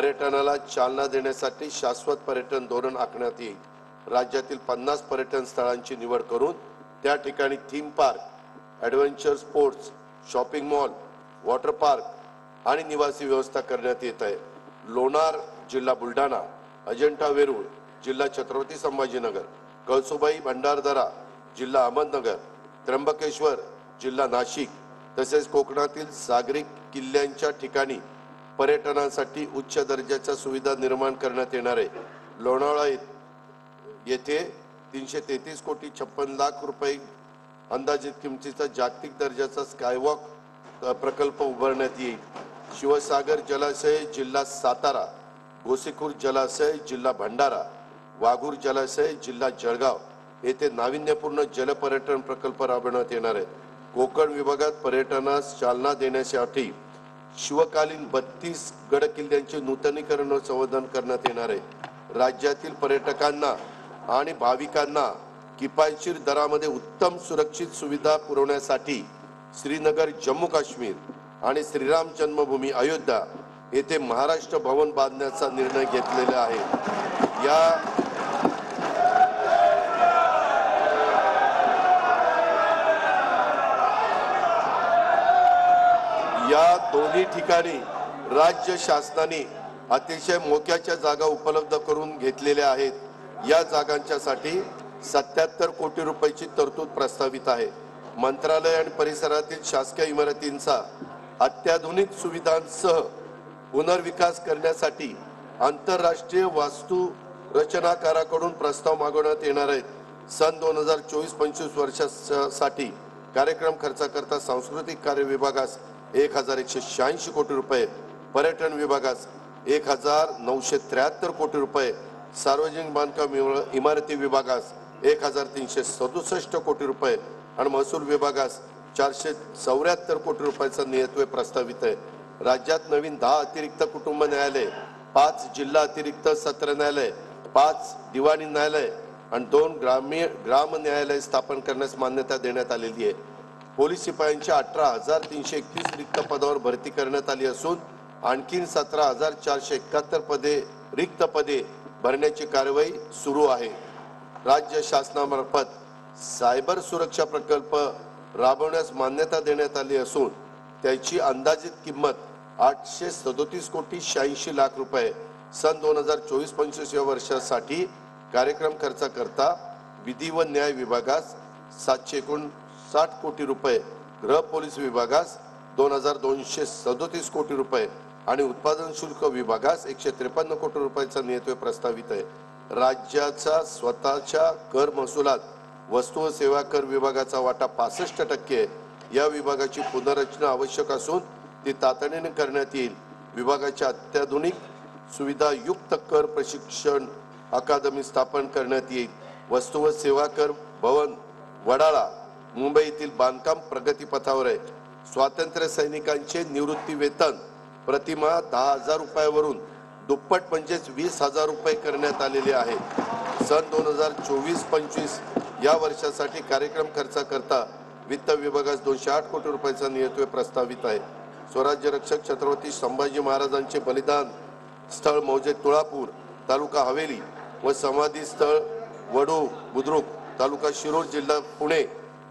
पर्यटनाला चालना देण्यासाठी शाश्वत पर्यटन धोरण आखण्यात येईल। राज्यातील 50 पर्यटन स्थळांची निवड करून त्या ठिकाणी theme park, adventure sports, shopping mall, water park आणि निवासी व्यवस्था करण्यात येत आहे। लोणार जिल्हा बुलढाणा, अजिंठा वेरूळ जिल्हा छत्रपती संभाजीनगर, कळसुबाई भंडारदरा जिल्हा अहमदनगर, त्र्यंबकेश्वर जिल्हा नाशिक तसेच कोकणातील सागरी किल्ल्यांच्या ठिकाणी पर्यटनासाठी उच्च दर्जाच्या सुविधा निर्माण करण्यात येणार आहे। लोणावळा येथे 333 कोटी 56 लाख रुपये अंदाजित किमतीचा जागतिक दर्जाचा स्कायवॉक प्रकल्प उभारण्यात येईल। शिवसागर जलाशय जिल्हा सातारा, गोसीखुर्द जलाशय जिल्हा भंडारा, वाघूर जलाशय जिल्हा जळगाव येथे नाविन्यपूर्ण जलपर्यटन प्रकल्प राबवण्यात येणार आहे। कोकण विभागात पर्यटनास चालना देण्यासाठी शिवकालीन 32 गड किल्ल्यांचे नूतनीकरण व संवर्धन करण्यात येणार आहे। राज्यातील पर्यटकांना आणि भाविकांना किफायतशीर दरामध्ये उत्तम सुरक्षित सुविधा पुरवण्यासाठी श्रीनगर जम्मू काश्मीर आणि श्रीराम जन्मभूमी अयोध्या येथे महाराष्ट्र भवन बांधण्याचा निर्णय घेतलेला आहे। या दोन्ही ठिकाणी राज्य शासनाने अतिशय मोक्याच्या जागा उपलब्ध करून घेतलेल्या आहेत। या जागांच्यासाठी 77 कोटी रुपयाची तरतूद प्रस्तावित आहे। मंत्रालय आणि परिसरातील शासकीय इमारतींचा अत्याधुनिक सुविधांसह पुनर्विकास करण्यासाठी आंतरराष्ट्रीय वास्तू रचनाकाराकडून प्रस्ताव मागवण्यात येणार आहेत। सन 2024-25 वर्षासाठी कार्यक्रम खर्चाकरता सांस्कृतिक कार्य विभागास 1186 कोटी रुपये, पर्यटन विभागास 1973 कोटी रुपये, सार्वजनिक बांधकाम इमारती विभागास 1367 कोटी रुपये आणि महसूल विभागास 474 कोटी रुपयाचा नियतव्यय प्रस्तावित आहे। राज्यात नवीन 10 अतिरिक्त कुटुंब न्यायालय, 5 जिल्हा अतिरिक्त सत्र न्यायालय, 5 दिवाणी न्यायालय आणि 2 ग्राम न्यायालय स्थापन करण्यास मान्यता देण्यात आलेली आहे। पोलीस शिपायांच्या 18,331 रिक्त पदावर भरती करण्यात आली असून आणखी 17,471 रिक्त पदे भरण्याची कार्यवाही सुरू आहे। राज्य शासनामार्फत सायबर सुरक्षा प्रकल्प राबवण्यास मान्यता देण्यात आली असून त्याची अंदाजित किंमत 837 कोटी 86 लाख रुपये। सन 2024-25 या वर्षासाठी कार्यक्रम खर्चाकरता विधी व न्याय विभागास 759 कोटी रुपये, गृह पोलीस विभागास 2237 कोटी रुपये आणि उत्पादन शुल्क विभागास 153 कोटी रुपयाचा नियतव्यय प्रस्तावित आहे। राज्याचा स्वतःच्या कर महसुलात वस्तू व सेवा कर विभागाचा वाटा 65% आहे। या विभागाची पुनर्रचना आवश्यक असून ती तातडीने करण्यात येईल। विभागाच्या अत्याधुनिक सुविधायुक्त कर प्रशिक्षण अकादमी स्थापन करण्यात येईल। वस्तू व सेवा कर भवन वडाळा मुंबई येथील बांधकाम प्रगतीपथावर आहे। स्वातंत्र्य सैनिकांचे निवृत्ती वेतन प्रतिमाह 10,000 रुपयावरून दुप्पट म्हणजेच 20,000 रुपये करण्यात आलेले आहे। सन 2024-25 या वर्षासाठी कार्यक्रम खर्चाकरता वित्त विभागास 208 कोटी रुपयाचा नियतव्यय प्रस्तावित आहे। स्वराज्य रक्षक छत्रपती संभाजी महाराजांचे बलिदान स्थळ मौजे तुळापूर तालुका हवेली व समाधी स्थळ वडू बुद्रुक तालुका शिरूर जिल्हा पुणे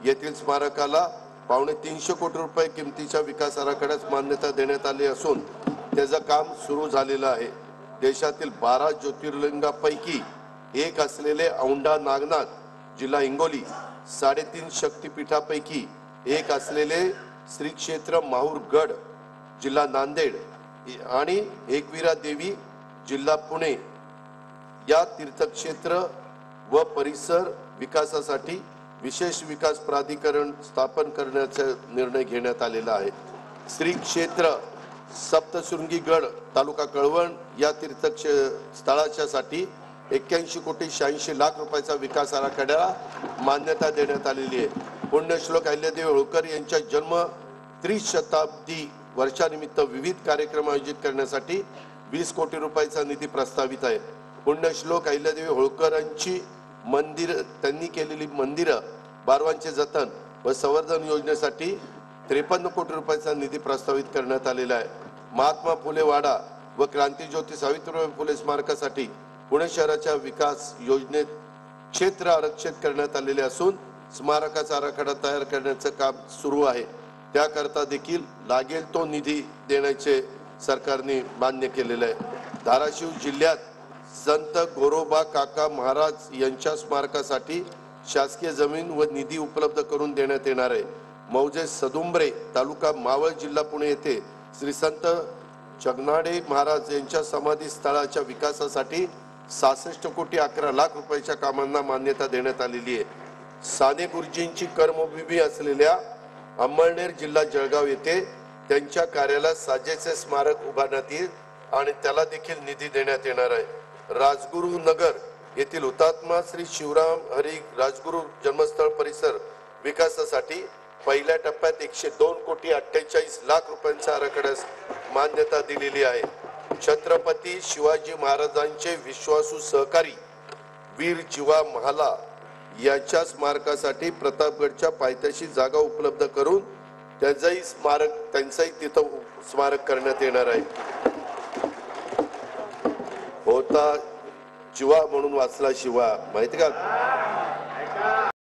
येथील स्मारकाला 350 कोटी रुपये किमतीच्या विकास आराखड्यास मान्यता देण्यात आली असून त्याचं काम सुरू झालेलं आहे। देशातील 12 ज्योतिर्लिंगापैकी एक असलेले औंढा नागनाथ जिल्हा हिंगोली, 3.5 शक्तिपीठापैकी एक असलेले श्री क्षेत्र माहूरगड जिल्हा नांदेड आणि एकविरा देवी जिल्हा पुणे या तीर्थक्षेत्र व परिसर विकासासाठी विशेष विकास प्राधिकरण स्थापन करण्याचा निर्णय घेण्यात आलेला आहे। श्री क्षेत्र सप्तशृंगी गड तालुका कळवण या तीर्थस्थळाच्यासाठी 81 कोटी 86 लाख रुपयाचा विकास आराखड्याला मान्यता देण्यात आलेली आहे। पुण्यश्लोक अहिल्यादेवी होळकर यांच्या जन्म त्रिशताब्दी वर्षानिमित्त विविध कार्यक्रम आयोजित करण्यासाठी 20 कोटी रुपयाचा निधी प्रस्तावित आहे। पुण्यश्लोक अहिल्यादेवी होळकरांची त्यांनी केलेली मंदिरं बारवांचे जतन व संवर्धन योजनेसाठी 53 कोटी रुपयाचा निधी प्रस्तावित करण्यात आलेला आहे। महात्मा फुले वाडा व क्रांतीज्योती सावित्रीबाई फुले स्मारकासाठी पुणे शहराच्या विकास योजनेत क्षेत्र आरक्षित करण्यात आलेले असून स्मारकाचा आराखडा तयार करण्याचं काम सुरू आहे। त्याकरता देखील लागेल तो निधी देण्याचे सरकारने मान्य केलेले आहे। धाराशिव जिल्ह्यात संत गोरोबा काका महाराज यांच्या स्मारकासाठी शासकीय जमीन व निधी उपलब्ध करून देण्यात येणार आहे। मौजे सदुंबरे तालुका मावळ जिल्हा पुणे येथे श्री संत जगनाडे महाराज यांच्या समाधी स्थळाच्या विकासासाठी 66 कोटी 11 लाख रुपयाच्या कामांना मान्यता देण्यात आलेली आहे। साने गुरुजींची कर्मभूमी असलेल्या अंमळनेर जिल्हा जळगाव येथे त्यांच्या कार्याला साजेचे स्मारक उभारण्यात येईल आणि त्याला देखील निधी देण्यात येणार आहे। राजगुरू नगर येथील हुतात्मा श्री शिवराम हरी राजगुरू जन्मस्थळ परिसर विकासासाठी पहिल्या टप्प्यात 102 कोटी 48 लाख रुपयांच्या आराखड्यास मान्यता दिलेली आहे। छत्रपती शिवाजी महाराजांचे विश्वासू सहकारी वीर जीवा महाला याच्या स्मारकासाठी प्रतापगडच्या पायथ्याशी जागा उपलब्ध करून त्यांचाही तिथं स्मारक करण्यात येणार आहे। होता जीवा म्हणून वाचला शिवा, माहिती का?